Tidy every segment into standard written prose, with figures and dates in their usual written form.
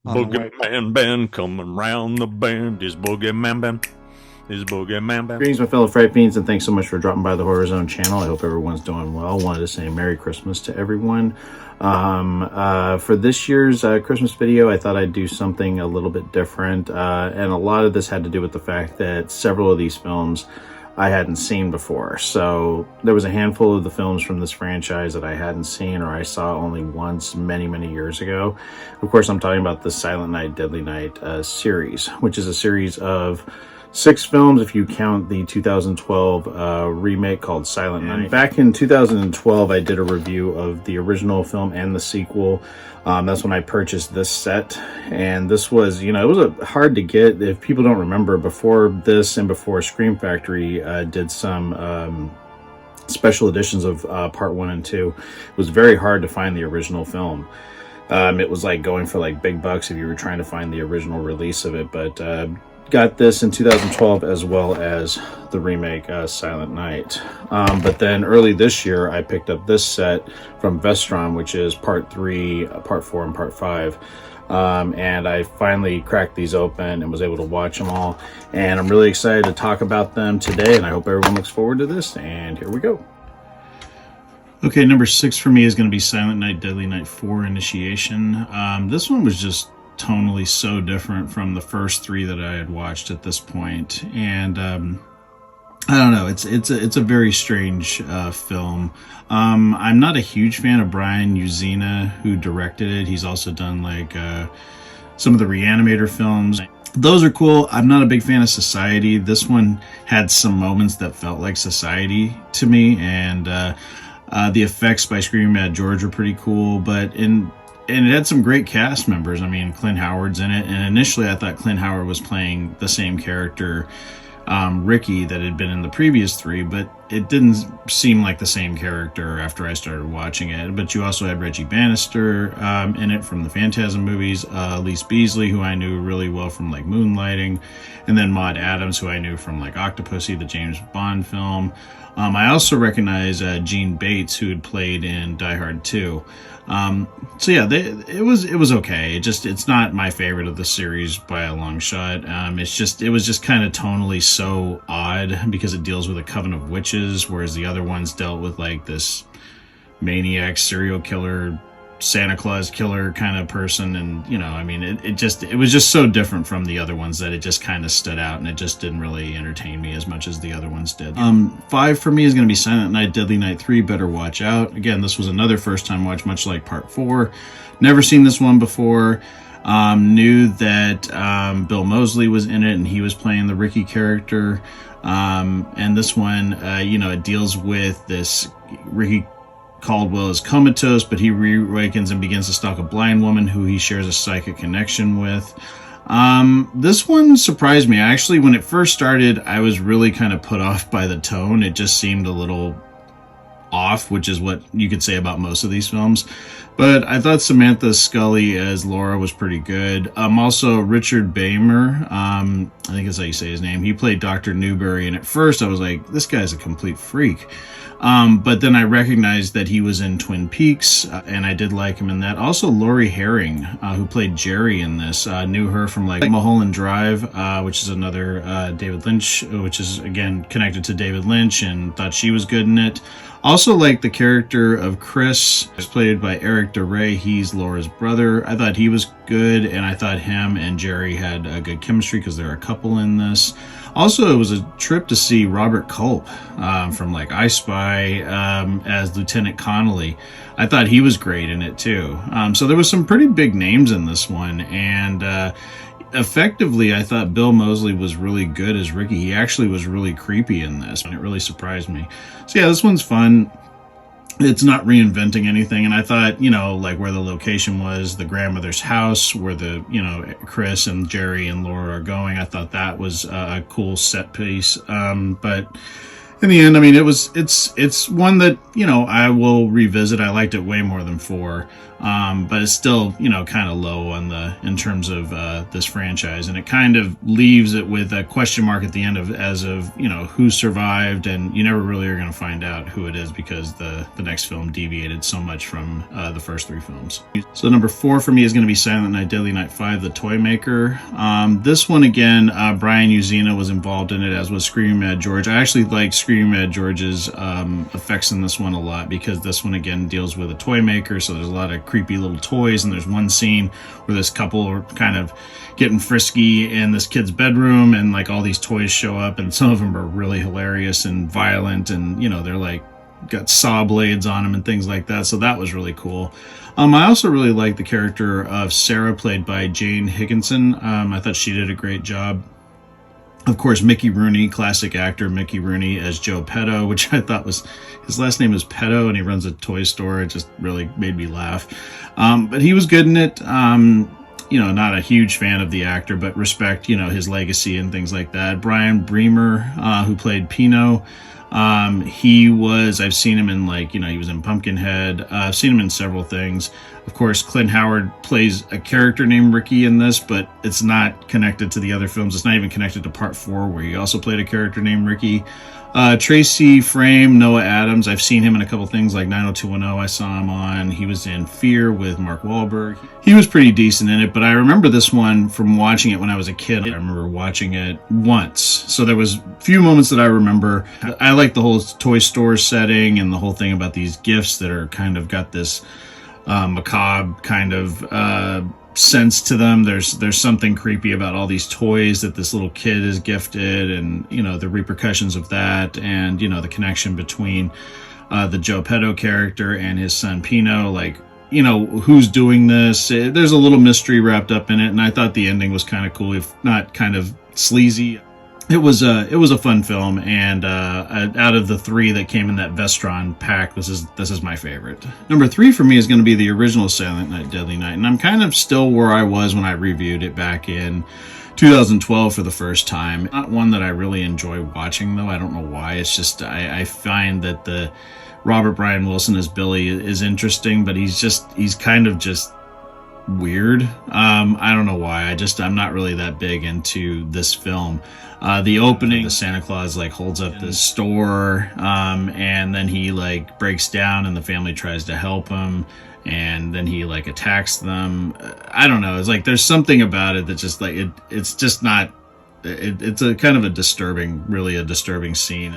BoogeyMan band coming round the bend. Is BoogeyMan band. Is BoogeyMan band. Greetings, my fellow Fright Fiends, and thanks so much for dropping by the Horror Zone channel. I hope everyone's doing well. Wanted to say Merry Christmas to everyone. For this year's Christmas video, I thought I'd do something a little bit different, and a lot of this had to do with the fact that several of these films I hadn't seen before. So there was a handful of the films from this franchise that I hadn't seen, or I saw only once many years ago. Of course, I'm talking about the Silent Night, Deadly Night series, which is a series of 6 films if you count the 2012 remake called Silent Night. Back in 2012, I did a review of the original film and the sequel. That's when I purchased this set, and this was, it was hard to get. If people don't remember, before this and before Scream Factory did some special editions of part 1 and 2, it was very hard to find the original film. It was like going for like big bucks if you were trying to find the original release of it, but got this in 2012 as well as the remake Silent Night. But then early this year, I picked up this set from Vestron, which is part 3, part 4, and part 5. And I finally cracked these open and was able to watch them all. And I'm really excited to talk about them today, and I hope everyone looks forward to this. And here we go. Okay, number 6 for me is going to be Silent Night, Deadly Night 4 Initiation. This one was just tonally so different from the first 3 that I had watched at this point, and I don't know, it's a very strange film. I'm not a huge fan of Brian Yuzina, who directed it. He's also done like some of the Reanimator films. Those are cool. I'm not a big fan of Society. This one had some moments that felt like Society to me, and the effects by Screaming Mad George were pretty cool, and it had some great cast members. I mean, Clint Howard's in it, and initially I thought Clint Howard was playing the same character, Ricky, that had been in the previous 3, but it didn't seem like the same character after I started watching it. But you also had Reggie Bannister in it from the Phantasm movies, Elise Beasley, who I knew really well from like Moonlighting, and then Maud Adams, who I knew from like Octopussy, the James Bond film. I also recognize Gene Bates, who had played in Die Hard 2. So yeah, it was okay. It's not my favorite of the series by a long shot. It was just kind of tonally so odd because it deals with a coven of witches, whereas the other ones dealt with like this maniac, serial killer, Santa Claus killer kind of person, and it was just so different from the other ones that it just kind of stood out, and it just didn't really entertain me as much as the other ones did. 5 for me is going to be Silent Night, Deadly Night 3, Better Watch Out. Again, this was another first time watch, much like part 4. Never seen this one before. Knew that Bill Moseley was in it, and he was playing the Ricky character. And this one, it deals with this Ricky Caldwell is comatose, but he reawakens and begins to stalk a blind woman who he shares a psychic connection with. This one surprised me. Actually, when it first started, I was really kind of put off by the tone. It just seemed a little off, which is what you could say about most of these films. But I thought Samantha Scully as Laura was pretty good. Also, Richard Beymer, I think that's how you say his name. He played Dr. Newberry, and at first I was like, this guy's a complete freak. But then I recognized that he was in Twin Peaks, and I did like him in that. Also, Laurie Herring, who played Jerry in this, knew her from like Mulholland Drive, which is another David Lynch, which is again connected to David Lynch, and thought she was good in it. Also, like the character of Chris, played by Eric DeRay. He's Laura's brother. I thought he was good, and I thought him and Jerry had a good chemistry because they're a couple in this. Also, it was a trip to see Robert Culp from like I Spy as Lieutenant Connolly. I thought he was great in it too. So there was some pretty big names in this one, and effectively, I thought Bill Moseley was really good as Ricky. He actually was really creepy in this, and it really surprised me. So yeah, this one's fun. It's not reinventing anything, and I thought, like where the location was, the grandmother's house, where Chris and Jerry and Laura are going, I thought that was a cool set piece. But in the end, I mean, it's one that, I will revisit. I liked it way more than 4. but it's still, you know, kind of low on in terms of this franchise, and it kind of leaves it with a question mark at the end as of you know, who survived, and you never really are going to find out who it is because the next film deviated so much from the first 3 films. So number 4 for me is going to be Silent Night, Deadly Night 5: The Toy Maker. This one again, Brian Usina was involved in it, as was Screaming Mad George. I actually like Screaming Mad George's effects in this one a lot, because this one again deals with a toy maker, so there's a lot of creepy little toys, and there's one scene where this couple are kind of getting frisky in this kid's bedroom, and like all these toys show up, and some of them are really hilarious and violent, and you know, they're like got saw blades on them and things like that, so that was really cool. I also really like the character of Sarah, played by Jane Higginson. I thought she did a great job. Of course, Mickey Rooney, classic actor Mickey Rooney as Joe Petto, which I thought was, his last name is Petto, and he runs a toy store. It just really made me laugh. But he was good in it. You know, not a huge fan of the actor, but respect, you know, his legacy and things like that. Brian Bremer, who played Pino, I've seen him in, like, you know, he was in Pumpkinhead. I've seen him in several things. Of course, Clint Howard plays a character named Ricky in this, but it's not connected to the other films. It's not even connected to Part 4, where he also played a character named Ricky. Tracy Frame, Noah Adams, I've seen him in a couple things like 90210 I saw him on. He was in Fear with Mark Wahlberg. He was pretty decent in it, but I remember this one from watching it when I was a kid. I remember watching it once. So there was a few moments that I remember. I like the whole toy store setting and the whole thing about these gifts that are kind of got this macabre kind of sense to them. There's something creepy about all these toys that this little kid is gifted, and you know, the repercussions of that, and you know, the connection between the Joe Petto character and his son Pino, like, you know, who's doing this. There's a little mystery wrapped up in it, and I thought the ending was kind of cool, if not kind of sleazy. It was a fun film, and out of the 3 that came in that Vestron pack, this is my favorite. Number 3 for me is going to be the original Silent Night, Deadly Night, and I'm kind of still where I was when I reviewed it back in 2012 for the first time. Not one that I really enjoy watching, though. I don't know why. It's just I find that the Robert Brian Wilson as Billy is interesting, but he's kind of just weird. I don't know why. I'm not really that big into this film. The opening, the Santa Claus like holds up the store, and then he like breaks down, and the family tries to help him, and then he like attacks them. I don't know. It's like there's something about it that just like it's just not. It's a kind of a disturbing scene.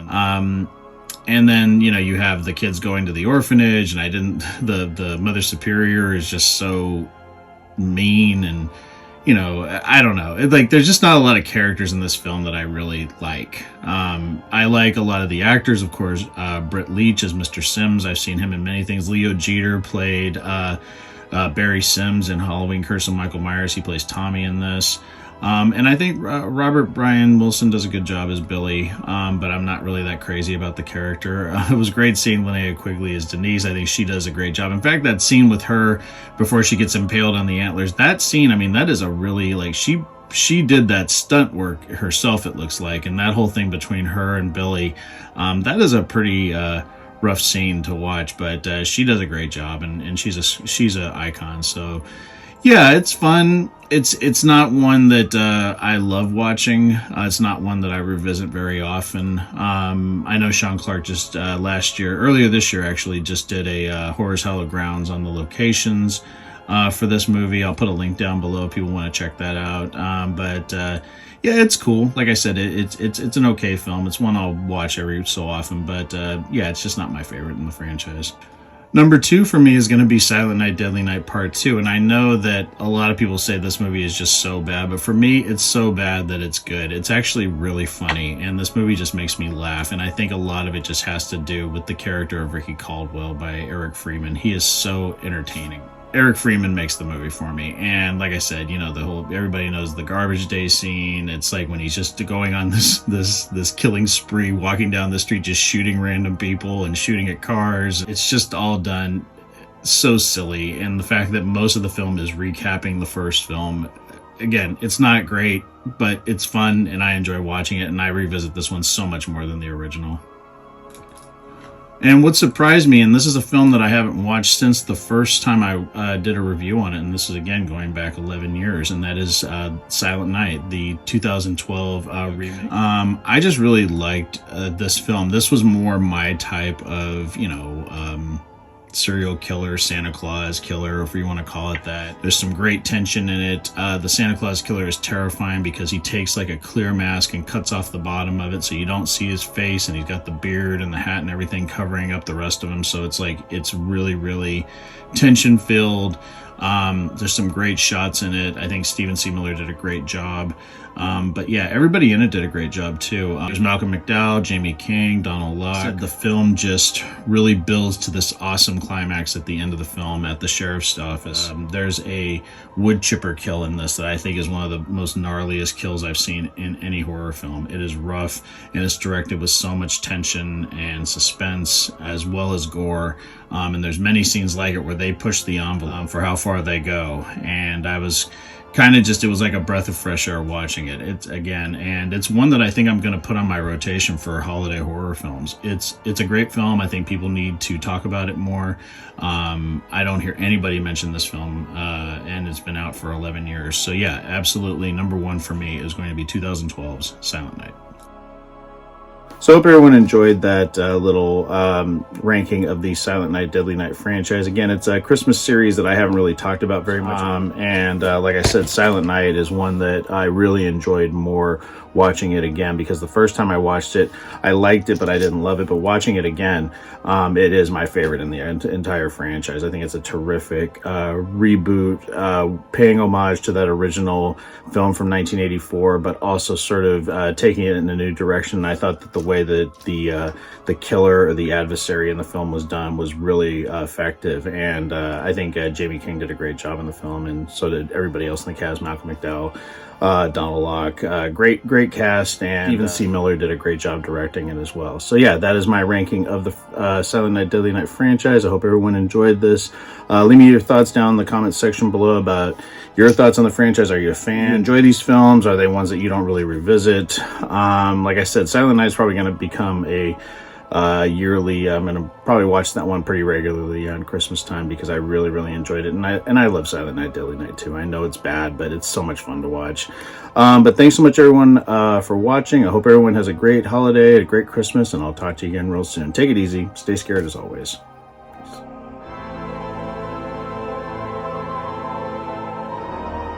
And then, you know, you have the kids going to the orphanage, and the Mother Superior is just so mean, and you know, I don't know. Like, there's just not a lot of characters in this film that I really like. I like a lot of the actors, of course. Britt Leach as Mr. Sims. I've seen him in many things. Leo Jeter played Barry Sims in Halloween Curse of Michael Myers. He plays Tommy in this. And I think Robert Brian Wilson does a good job as Billy, but I'm not really that crazy about the character. It was great seeing Linnea Quigley as Denise. I think she does a great job. In fact, that scene with her before she gets impaled on the antlers, that scene, I mean, that is a really, like, she did that stunt work herself, it looks like, and that whole thing between her and Billy, that is a pretty rough scene to watch, but she does a great job, and she's an icon. So yeah, it's fun. It's not one that I love watching. It's not one that I revisit very often. I know Sean Clark just earlier this year actually, just did a Horrors Hollow Grounds on the locations for this movie. I'll put a link down below if people want to check that out. But yeah, it's cool. Like I said, it's an okay film. It's one I'll watch every so often, but yeah, it's just not my favorite in the franchise. Number 2 for me is going to be Silent Night, Deadly Night Part 2, and I know that a lot of people say this movie is just so bad, but for me, it's so bad that it's good. It's actually really funny, and this movie just makes me laugh, and I think a lot of it just has to do with the character of Ricky Caldwell by Eric Freeman. He is so entertaining. Eric Freeman makes the movie for me, and like I said, you know, everybody knows the garbage day scene. It's like when he's just going on this killing spree, walking down the street, just shooting random people and shooting at cars. It's just all done so silly, and the fact that most of the film is recapping the first film, again, it's not great, but it's fun, and I enjoy watching it, and I revisit this one so much more than the original. And what surprised me, and this is a film that I haven't watched since the first time I did a review on it, and this is again going back 11 years, and that is Silent Night, the 2012 remake. I just really liked this film. This was more my type of, serial killer, Santa Claus killer, if you want to call it that. There's some great tension in it. The Santa Claus killer is terrifying because he takes like a clear mask and cuts off the bottom of it so you don't see his face, and he's got the beard and the hat and everything covering up the rest of him. So it's like, it's really, really tension filled. There's some great shots in it. I think Stephen C. Miller did a great job. But yeah, everybody in it did a great job too. There's Malcolm McDowell, Jamie King, Donald Locke. The film just really builds to this awesome climax at the end of the film at the sheriff's office. There's a wood chipper kill in this that I think is one of the most gnarliest kills I've seen in any horror film. It is rough, and it's directed with so much tension and suspense as well as gore. And there's many scenes like it where they push the envelope for how far they go. And I was kind of just, it was like a breath of fresh air watching it. And it's one that I think I'm going to put on my rotation for holiday horror films. It's a great film. I think people need to talk about it more. I don't hear anybody mention this film, and it's been out for 11 years. So yeah, absolutely number one for me is going to be 2012's Silent Night. So I hope everyone enjoyed that little ranking of the Silent Night, Deadly Night franchise. Again, it's a Christmas series that I haven't really talked about very much. And like I said, Silent Night is one that I really enjoyed more watching it again, because the first time I watched it, I liked it, but I didn't love it. But watching it again, it is my favorite in the entire franchise. I think it's a terrific reboot, paying homage to that original film from 1984, but also sort of taking it in a new direction. And I thought that the way that the killer or the adversary in the film was done was really effective. And I think Jamie King did a great job in the film, and so did everybody else in the cast. Malcolm McDowell, Donald Locke, great cast, and Stephen C. Miller did a great job directing it as well. So yeah, that is my ranking of the Silent Night, Deadly Night franchise. I hope everyone enjoyed this. Leave me your thoughts down in the comment section below about your thoughts on the franchise. Are you a fan? Enjoy these films? Are they ones that you don't really revisit? Like I said, Silent Night is probably going to become a yearly. I'm going to probably watch that one pretty regularly on Christmas time, because I really, really enjoyed it. And I love Silent Night, Deadly Night too. I know it's bad, but it's so much fun to watch. But thanks so much, everyone, for watching. I hope everyone has a great holiday, a great Christmas, and I'll talk to you again real soon. Take it easy. Stay scared as always.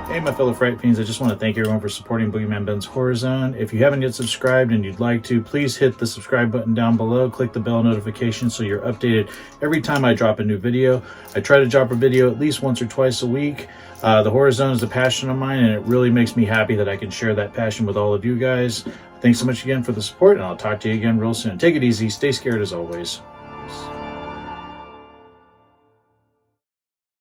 Hey, my fellow Fright Fiends, I just want to thank everyone for supporting BoogeyMan Ben's Horror Zone. If you haven't yet subscribed and you'd like to, please hit the subscribe button down below. Click the bell notification so you're updated every time I drop a new video. I try to drop a video at least once or twice a week. The Horror Zone is a passion of mine, and it really makes me happy that I can share that passion with all of you guys. Thanks so much again for the support, and I'll talk to you again real soon. Take it easy. Stay scared as always.